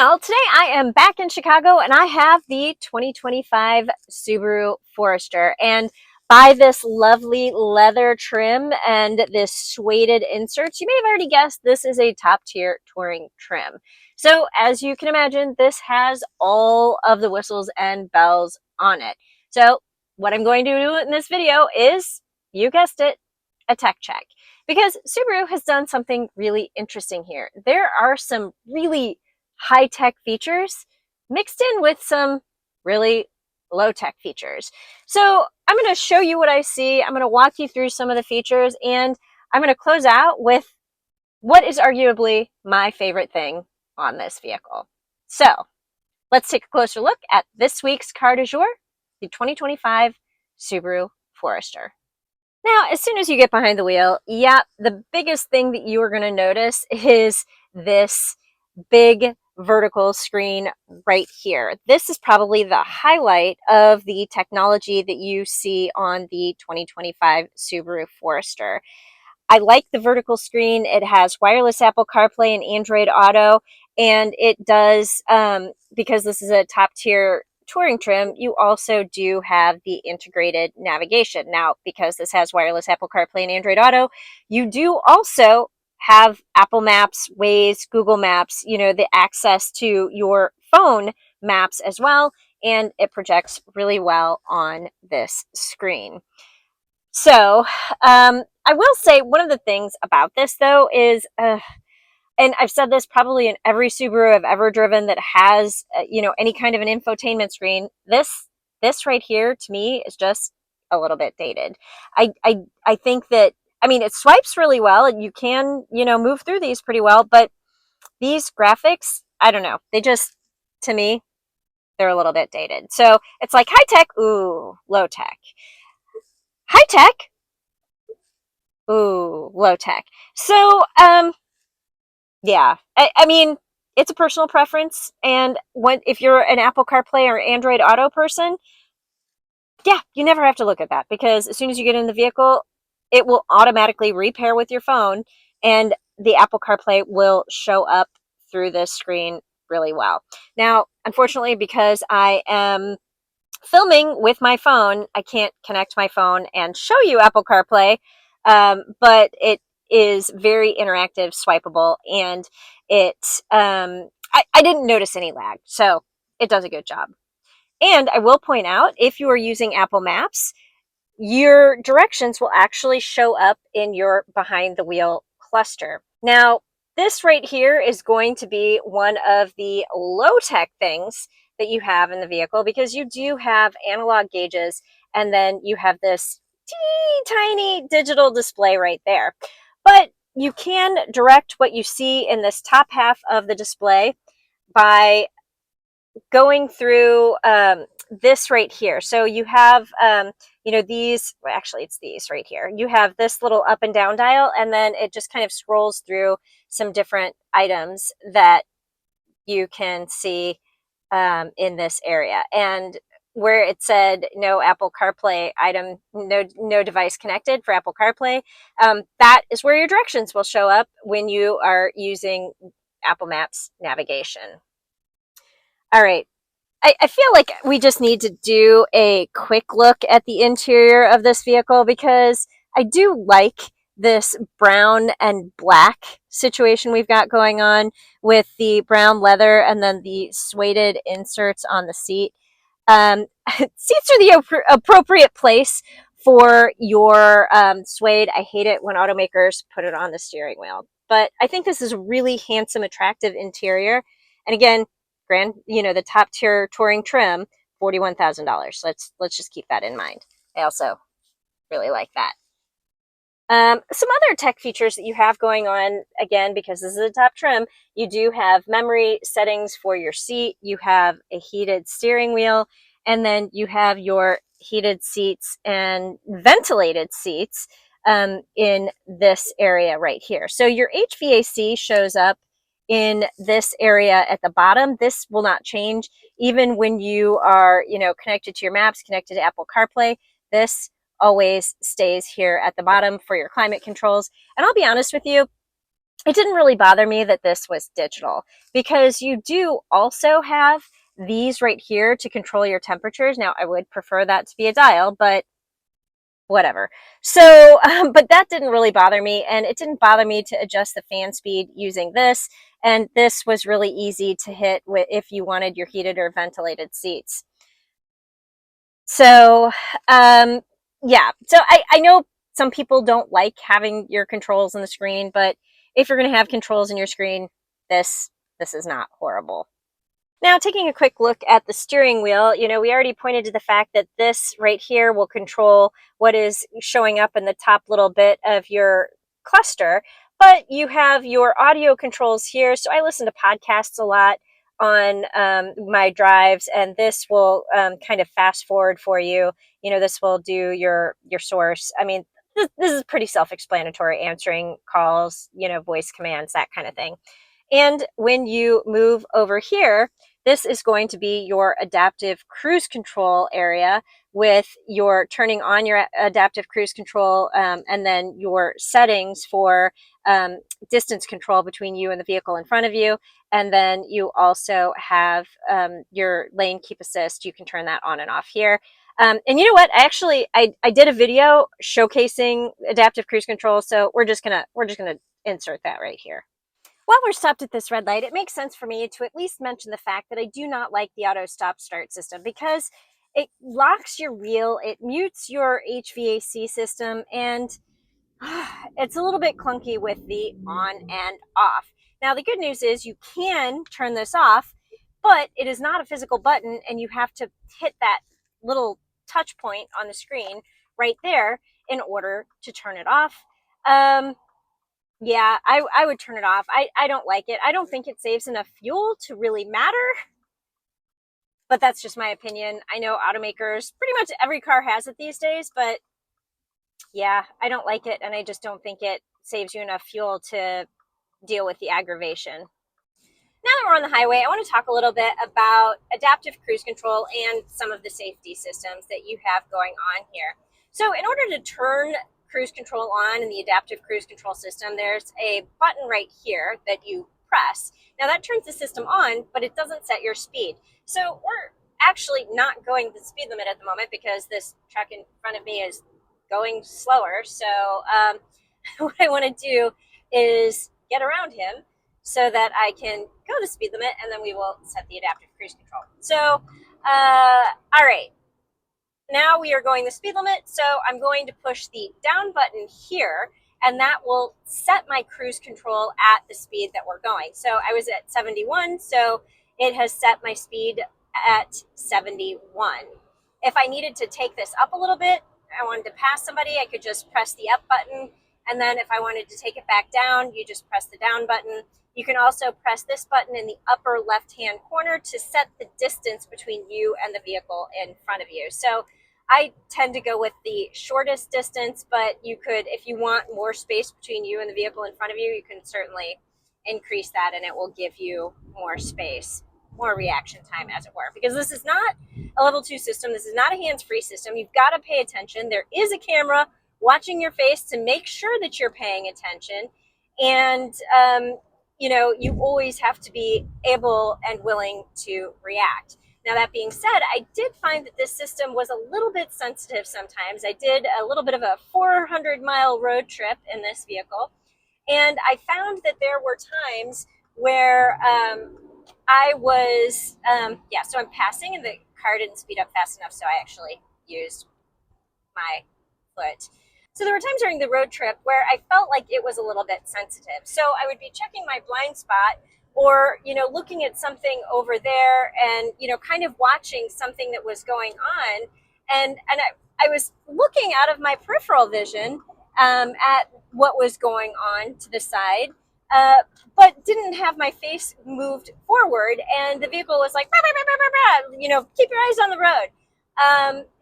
Well, today I am back in Chicago and I have the 2025 Subaru Forester. And by this lovely leather trim and this suede inserts, you may have already guessed this is a top tier touring trim. So as you can imagine, this has all of the whistles and bells on it. So what I'm going to do in this video is, you guessed it, a tech check. Because Subaru has done something really interesting here. There are some really high-tech features mixed in with some really low-tech features. So I'm going to show you what I see. I'm going to walk you through some of the features, and I'm going to close out with what is arguably my favorite thing on this vehicle. So let's take a closer look at this week's car du jour, the 2025 Subaru Forester. Now, as soon as you get behind the wheel, the biggest thing that you are going to notice is this big vertical screen right here. This is probably the highlight of the technology that you see on the 2025 Subaru Forester. I like the vertical screen. It has wireless Apple CarPlay and Android Auto, and it does, because this is a top tier touring trim, you also do have the integrated navigation. Now, because this has wireless Apple CarPlay and Android Auto, you do also have Apple Maps, Waze, Google Maps, the access to your phone maps as well, and it projects really well on this screen. So I will say one of the things about this, though, is, and I've said this probably in every Subaru I've ever driven that has, any kind of an infotainment screen, this right here, to me, is just a little bit dated. I think that, it swipes really well, and you can, move through these pretty well, but these graphics, I don't know, they just, to me, they're a little bit dated. So it's like high tech, ooh, low tech. High tech, ooh, low tech. So, yeah, it's a personal preference, and if you're an Apple CarPlay or Android Auto person, yeah, you never have to look at that, because as soon as you get in the vehicle, it will automatically repair with your phone, and the Apple CarPlay will show up through this screen really well. Now, unfortunately, because I am filming with my phone, I can't connect my phone and show you Apple CarPlay, but it is very interactive, swipeable, and I didn't notice any lag, so it does a good job. And I will point out, if you are using Apple Maps, your directions will actually show up in your behind the wheel cluster. Now, this right here is going to be one of the low-tech things that you have in the vehicle, because you do have analog gauges, and then you have this teeny tiny digital display right there. But you can direct what you see in this top half of the display by going through this right here. So you have, these, well, actually it's these right here. You have this little up and down dial, and then it just kind of scrolls through some different items that you can see in this area. And where it said no Apple CarPlay item, no device connected for Apple CarPlay, that is where your directions will show up when you are using Apple Maps navigation. All right, I feel like we just need to do a quick look at the interior of this vehicle, because I do like this brown and black situation we've got going on, with the brown leather and then the suede inserts on the seat. Seats are the appropriate place for your suede. I hate it when automakers put it on the steering wheel, but I think this is a really handsome, attractive interior. And again, the top tier touring trim, $41,000. Let's just keep that in mind. I also really like that. Some other tech features that you have going on, again, because this is a top trim, you do have memory settings for your seat, you have a heated steering wheel, and then you have your heated seats and ventilated seats in this area right here. So your HVAC shows up in this area at the bottom. This will not change even when you are, connected to your maps, connected to Apple CarPlay. This always stays here at the bottom for your climate controls. And I'll be honest with you, it didn't really bother me that this was digital, because you do also have these right here to control your temperatures. Now, I would prefer that to be a dial, but whatever. So, but that didn't really bother me, and it didn't bother me to adjust the fan speed using this. And this was really easy to hit with if you wanted your heated or ventilated seats. So, yeah. So I know some people don't like having your controls on the screen, but if you're going to have controls in your screen, this this is not horrible. Now, taking a quick look at the steering wheel, we already pointed to the fact that this right here will control what is showing up in the top little bit of your cluster, but you have your audio controls here. So I listen to podcasts a lot on my drives, and this will kind of fast forward for you. This will do your source. I mean, this is pretty self-explanatory, answering calls, voice commands, that kind of thing. And when you move over here, this is going to be your adaptive cruise control area, with your turning on your adaptive cruise control, and then your settings for distance control between you and the vehicle in front of you. And then you also have your lane keep assist. You can turn that on and off here. And you know what? I did a video showcasing adaptive cruise control, so we're just gonna insert that right here. While we're stopped at this red light, it makes sense for me to at least mention the fact that I do not like the auto stop start system, because it locks your wheel, it mutes your HVAC system, and it's a little bit clunky with the on and off. Now, the good news is you can turn this off, but it is not a physical button, and you have to hit that little touch point on the screen right there in order to turn it off. Yeah, I would turn it off. I don't like it. I don't think it saves enough fuel to really matter, but that's just my opinion. I know automakers, pretty much every car has it these days, but yeah, I don't like it, and I just don't think it saves you enough fuel to deal with the aggravation. Now that we're on the highway, I want to talk a little bit about adaptive cruise control and some of the safety systems that you have going on here. So in order to turn cruise control on in the adaptive cruise control system, there's a button right here that you press. Now that turns the system on, but it doesn't set your speed. So we're actually not going the speed limit at the moment, because this truck in front of me is going slower. So what I want to do is get around him so that I can go the speed limit, and then we will set the adaptive cruise control. So, all right. Now we are going the speed limit, so I'm going to push the down button here, and that will set my cruise control at the speed that we're going. So I was at 71, so it has set my speed at 71. If I needed to take this up a little bit, I wanted to pass somebody, I could just press the up button, and then if I wanted to take it back down, you just press the down button. You can also press this button in the upper left-hand corner to set the distance between you and the vehicle in front of you. So I tend to go with the shortest distance, but you could, if you want more space between you and the vehicle in front of you, you can certainly increase that, and it will give you more space, more reaction time, as it were. Because this is not a level 2 system. This is not a hands-free system. You've got to pay attention. There is a camera watching your face to make sure that you're paying attention. And, you always have to be able and willing to react. Now, that being said, I did find that this system was a little bit sensitive sometimes. I did a little bit of a 400-mile road trip in this vehicle, and I found that there were times where I was, so I'm passing, and the car didn't speed up fast enough, so I actually used my foot. So there were times during the road trip where I felt like it was a little bit sensitive. So I would be checking my blind spot, or, looking at something over there, and, kind of watching something that was going on. And I was looking out of my peripheral vision at what was going on to the side, but didn't have my face moved forward. And the vehicle was like, bah, bah, bah, bah, bah, bah, keep your eyes on the road.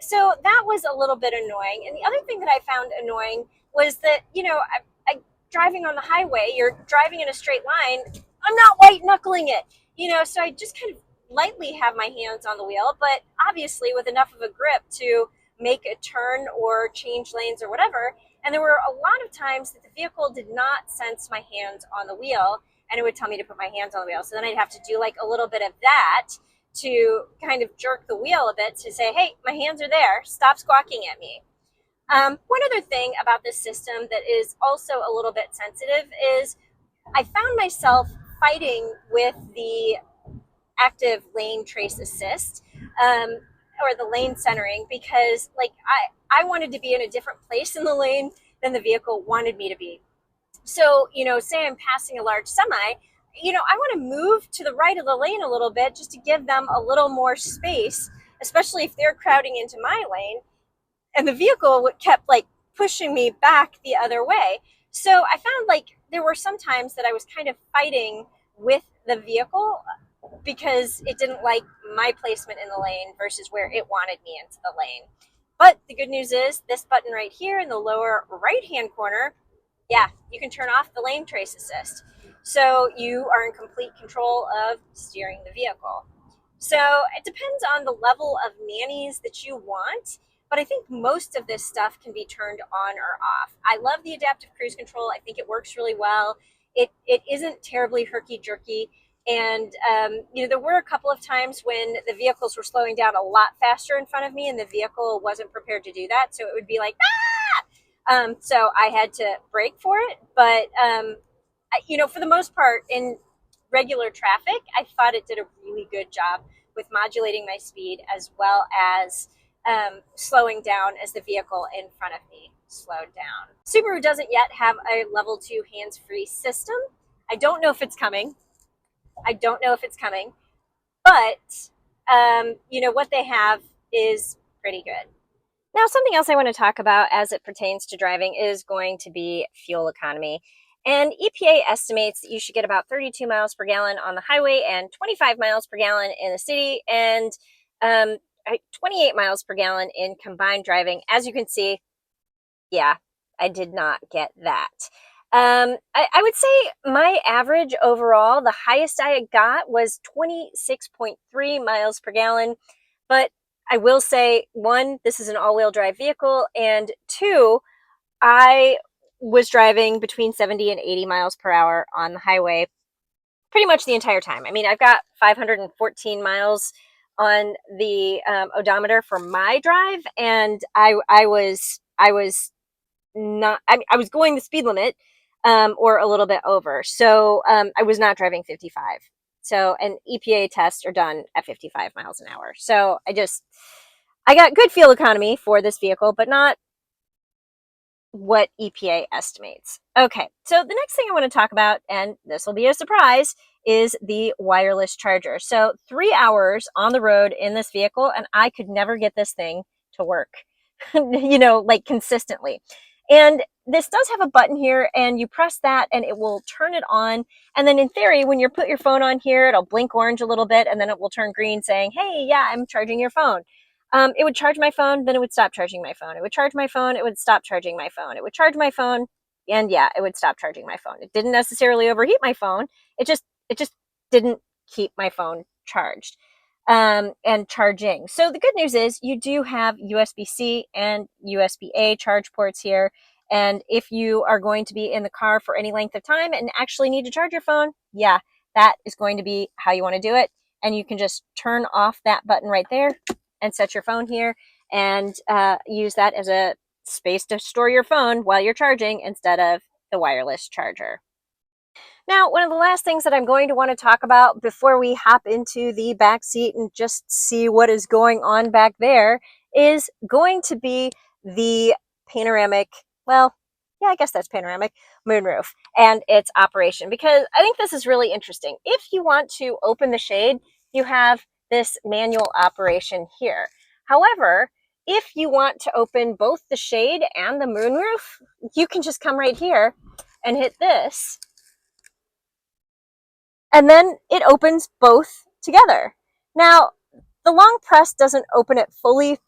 So that was a little bit annoying. And the other thing that I found annoying was that, I driving on the highway, you're driving in a straight line. I'm not white knuckling it, so I just kind of lightly have my hands on the wheel, but obviously with enough of a grip to make a turn or change lanes or whatever. And there were a lot of times that the vehicle did not sense my hands on the wheel, and it would tell me to put my hands on the wheel. So then I'd have to do like a little bit of that to kind of jerk the wheel a bit to say, hey, my hands are there, stop squawking at me. One other thing about this system that is also a little bit sensitive is I found myself fighting with the active lane trace assist, or the lane centering, because like I wanted to be in a different place in the lane than the vehicle wanted me to be. So, say I'm passing a large semi, I want to move to the right of the lane a little bit just to give them a little more space, especially if they're crowding into my lane. And the vehicle kept like pushing me back the other way. So I found like there were some times that I was kind of fighting with the vehicle because it didn't like my placement in the lane versus where it wanted me into the lane. But the good news is this button right here in the lower right hand corner, yeah, you can turn off the lane trace assist. So you are in complete control of steering the vehicle. So it depends on the level of nannies that you want, but I think most of this stuff can be turned on or off. I love the adaptive cruise control. I think it works really well. It isn't terribly herky-jerky. And, there were a couple of times when the vehicles were slowing down a lot faster in front of me and the vehicle wasn't prepared to do that. So it would be like, ah! So I had to brake for it. But, for the most part, in regular traffic, I thought it did a really good job with modulating my speed as well as slowing down as the vehicle in front of me slowed down. Subaru doesn't yet have a level 2 hands-free system. I don't know if it's coming. But what they have is pretty good. Now, something else I want to talk about as it pertains to driving is going to be fuel economy. And EPA estimates that you should get about 32 miles per gallon on the highway and 25 miles per gallon in the city, and 28 miles per gallon in combined driving. As you can see, yeah, I did not get that. I would say my average overall, the highest I got was 26.3 miles per gallon. But I will say, one, this is an all-wheel drive vehicle, and two, I was driving between 70 and 80 miles per hour on the highway pretty much the entire time. I mean, I've got 514 miles on the odometer for my drive, and I was not. I was going the speed limit, or a little bit over. So I was not driving 55. So, and EPA tests are done at 55 miles an hour. So I got good fuel economy for this vehicle, but not what EPA estimates. Okay, so the next thing I want to talk about, and this will be a surprise, is the wireless charger. So 3 hours on the road in this vehicle, and I could never get this thing to work, like consistently. And this does have a button here, and you press that and it will turn it on. And then in theory, when you put your phone on here, it'll blink orange a little bit, and then it will turn green saying, hey, yeah, I'm charging your phone. It would charge my phone, then it would stop charging my phone. It would charge my phone, it would stop charging my phone. It would charge my phone, and yeah, it would stop charging my phone. It didn't necessarily overheat my phone. It just didn't keep my phone charged and charging. So the good news is you do have USB-C and USB-A charge ports here. And if you are going to be in the car for any length of time and actually need to charge your phone, yeah, that is going to be how you want to do it. And you can just turn off that button right there and set your phone here and use that as a space to store your phone while you're charging instead of the wireless charger. Now, one of the last things that I'm going to want to talk about before we hop into the back seat and just see what is going on back there is going to be the panoramic, well, yeah, I guess that's panoramic moonroof and its operation, because I think this is really interesting. If you want to open the shade, you have this manual operation here. However, if you want to open both the shade and the moonroof, you can just come right here and hit this, and then it opens both together. Now, the long press doesn't open it fully,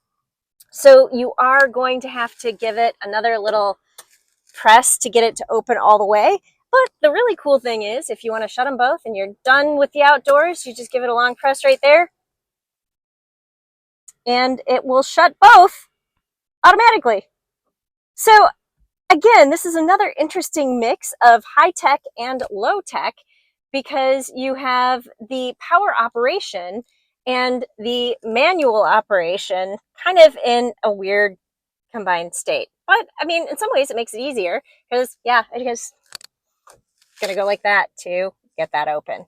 so you are going to have to give it another little press to get it to open all the way. But the really cool thing is, if you want to shut them both and you're done with the outdoors, you just give it a long press right there, and it will shut both automatically. So again, this is another interesting mix of high tech and low tech because you have the power operation and the manual operation kind of in a weird combined state. But I mean, in some ways it makes it easier because yeah, I just gonna go like that to get that open.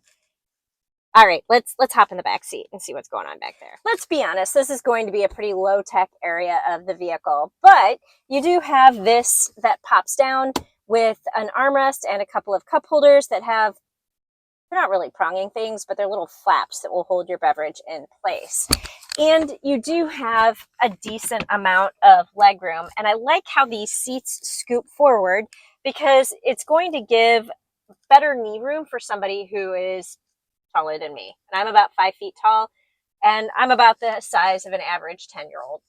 All right, let's hop in the back seat and see what's going on back there. Let's be honest, this is going to be a pretty low-tech area of the vehicle, but you do have this that pops down with an armrest and a couple of cup holders that have, they're not really pronging things, but they're little flaps that will hold your beverage in place. And you do have a decent amount of legroom, and I like how these seats scoop forward because it's going to give better knee room for somebody who is taller than me. And I'm about 5 feet tall, and I'm about the size of an average 10-year-old.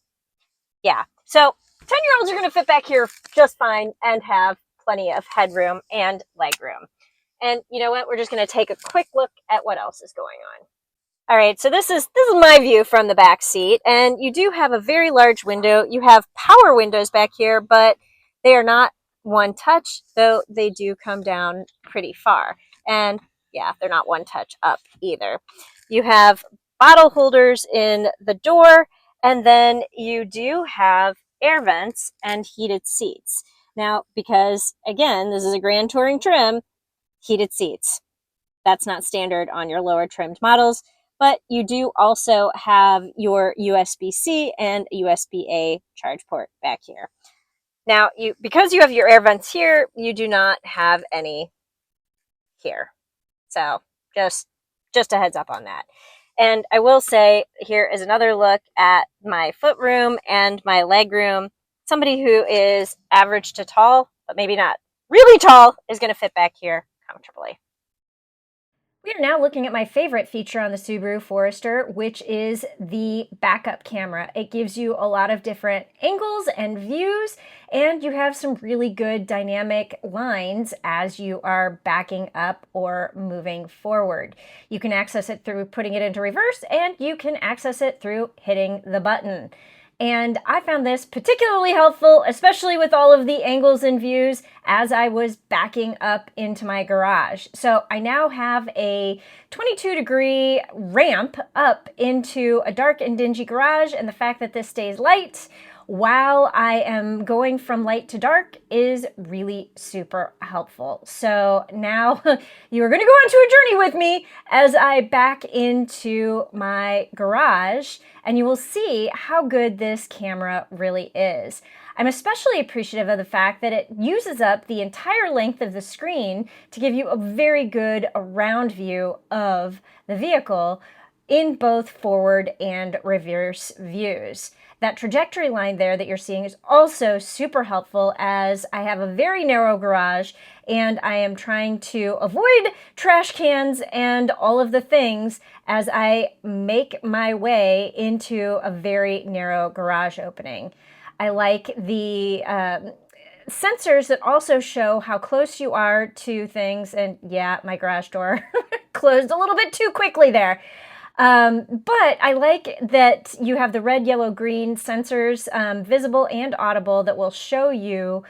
Yeah, so 10-year-olds are going to fit back here just fine and have plenty of headroom and legroom. And you know what? We're just going to take a quick look at what else is going on. All right, so this is my view from the back seat, and you do have a very large window. You have power windows back here, but they are not one touch, though they do come down pretty far. And yeah, they're not one touch up either. You have bottle holders in the door, and then you do have air vents and heated seats. Now, because again, this is a Grand Touring trim, heated seats. That's not standard on your lower trimmed models, but you do also have your USB-C and USB-A charge port back here. Now, because you have your air vents here, you do not have any here. So just a heads up on that. And I will say, here is another look at my footroom and my legroom. Somebody who is average to tall, but maybe not really tall, is going to fit back here comfortably. We are now looking at my favorite feature on the Subaru Forester, which is the backup camera. It gives you a lot of different angles and views, and you have some really good dynamic lines as you are backing up or moving forward. You can access it through putting it into reverse, and you can access it through hitting the button. And I found this particularly helpful, especially with all of the angles and views as I was backing up into my garage. So I now have a 22-degree ramp up into a dark and dingy garage, and the fact that this stays light while I am going from light to dark is really super helpful. So now you're going to go on to a journey with me as I back into my garage, and you will see how good this camera really is. I'm especially appreciative of the fact that it uses up the entire length of the screen to give you a very good around view of the vehicle in both forward and reverse views. That trajectory line there that you're seeing is also super helpful as I have a very narrow garage and I am trying to avoid trash cans and all of the things as I make my way into a very narrow garage opening. I like the sensors that also show how close you are to things, and yeah, my garage door closed a little bit too quickly there. But I like that you have the red, yellow, green sensors, visible and audible, that will show you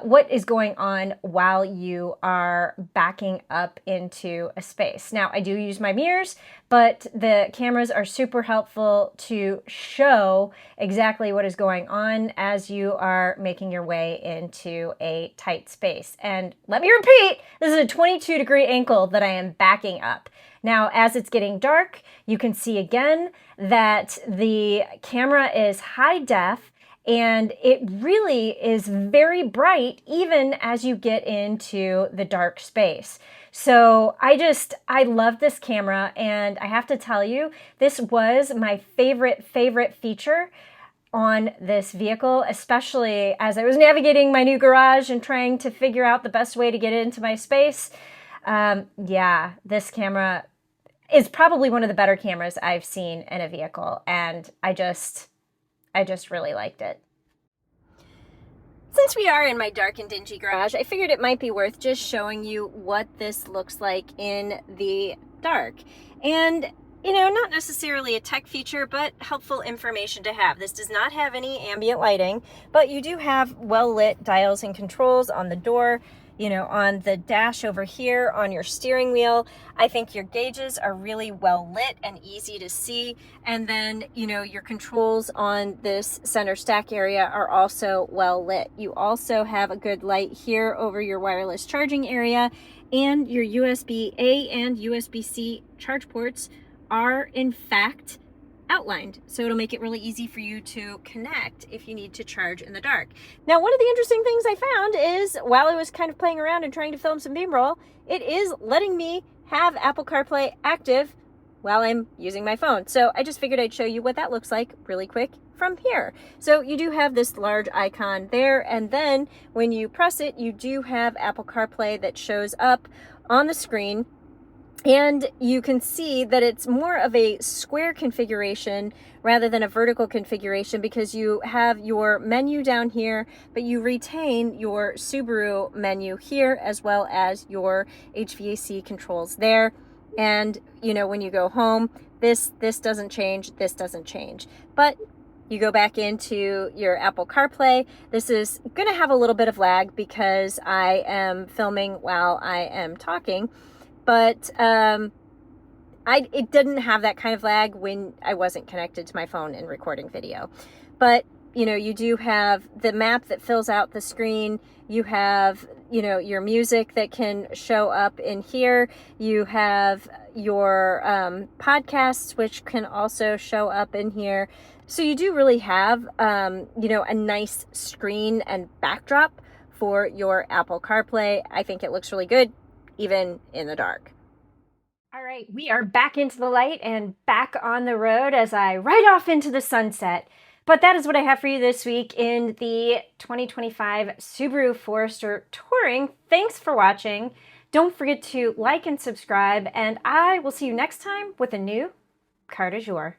what is going on while you are backing up into a space. Now, I do use my mirrors, but the cameras are super helpful to show exactly what is going on as you are making your way into a tight space. And let me repeat, this is a 22-degree angle that I am backing up. Now, as it's getting dark, you can see again that the camera is high def, and it really is very bright even as you get into the dark space. So I love this camera, and I have to tell you, this was my favorite feature on this vehicle, especially as I was navigating my new garage and trying to figure out the best way to get into my space. Yeah, this camera is probably one of the better cameras I've seen in a vehicle, and I just really liked it. Since we are in my dark and dingy garage, I figured it might be worth just showing you what this looks like in the dark. And you know, not necessarily a tech feature, but helpful information to have. This does not have any ambient lighting, but you do have well-lit dials and controls on the door, you know, on the dash over here, on your steering wheel. I think your gauges are really well lit and easy to see. And then, you know, your controls on this center stack area are also well lit. You also have a good light here over your wireless charging area, and your USB-A and USB-C charge ports are in fact outlined, so it'll make it really easy for you to connect if you need to charge in the dark. Now, one of the interesting things I found is while I was kind of playing around and trying to film some B-roll, it is letting me have Apple CarPlay active while I'm using my phone. So I just figured I'd show you what that looks like really quick from here. So you do have this large icon there, and then when you press it, you do have Apple CarPlay that shows up on the screen. And you can see that it's more of a square configuration rather than a vertical configuration, because you have your menu down here, but you retain your Subaru menu here as well as your HVAC controls there. And, you know, when you go home, this doesn't change, this doesn't change. But you go back into your Apple CarPlay. This is going to have a little bit of lag because I am filming while I am talking. But it didn't have that kind of lag when I wasn't connected to my phone and recording video. But, you know, you do have the map that fills out the screen. You have, you know, your music that can show up in here. You have your podcasts, which can also show up in here. So you do really have, you know, a nice screen and backdrop for your Apple CarPlay. I think it looks really good, even in the dark. All right, we are back into the light and back on the road as I ride off into the sunset. But that is what I have for you this week in the 2025 Subaru Forester Touring. Thanks for watching. Don't forget to like and subscribe, and I will see you next time with a new car du jour.